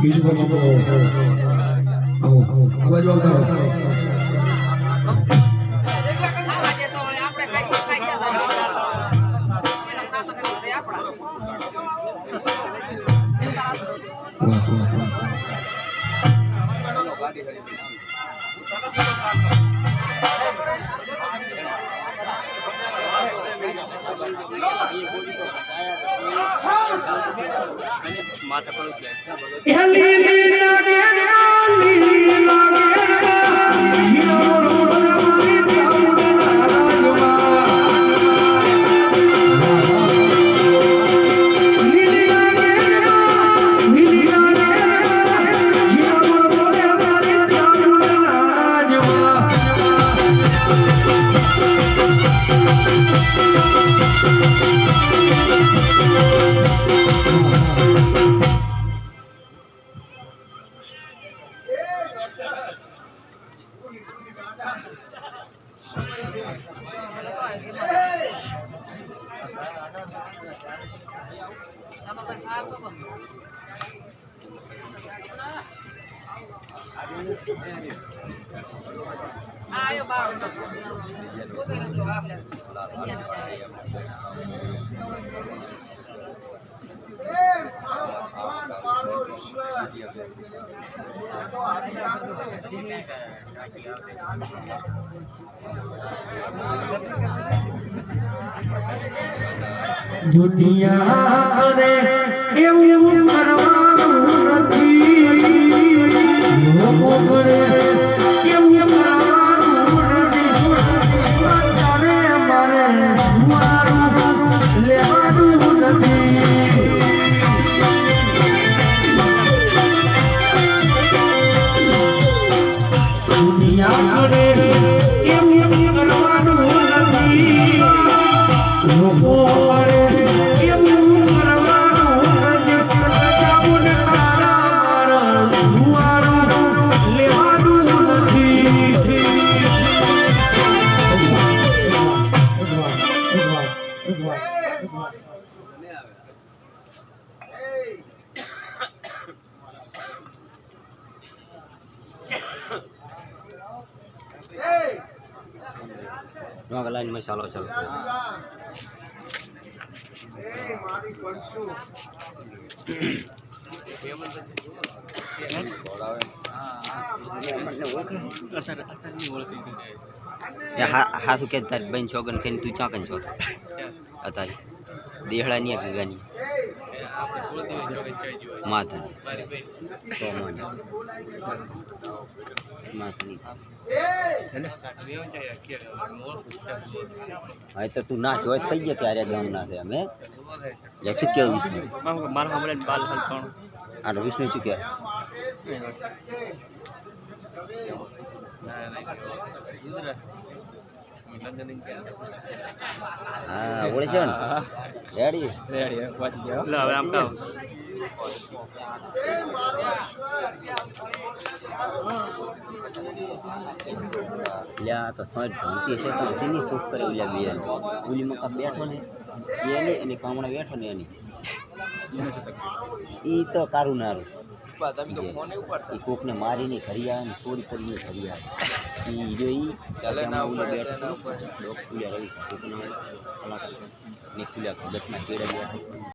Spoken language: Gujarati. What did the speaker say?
બીજું બાજુ આવો આ બાજુ આવતા माता पर क्या ayo bang दुनिया रे એવું કરવાનું નથી લોકો કરે એવું કરવાનું નથી તારે મારે મારું લેવાનું નથી દુનિયા કરે એવું કરવાનું નથી લોકો लाइन में चालो चलो हाथ के तार बन छोगन से तू चाकन छो अताई देहड़ा नहीं है गानी माता तो मन माता हाँ तो तू ना जो कही है क्यारे गाम ना थे हमें जैसे क्या विष्णु मार हमरे बाल हल कौन आरो विष्णु से क्या हाँ बोले चल रेडी रेडी बच गया लो अब हम का ल्या तो समझ ढंकी છે તો તેની શોખ કરે ઓલા બે ઓલી મકા બેઠો ને એને એને કામણા બેઠો ને એની ઈ તો કારું નારું ઈ કોકને મારીને ઘરી આવે ને ચોરી કરીને ઘરી આવે ઈ જો ઈ ચાલે ના ઓલા બેઠો ડોક ખુલ્યા રવિ છે કોકના કલાકાર ને ખુલ્યા ભગતના કેડા બેઠો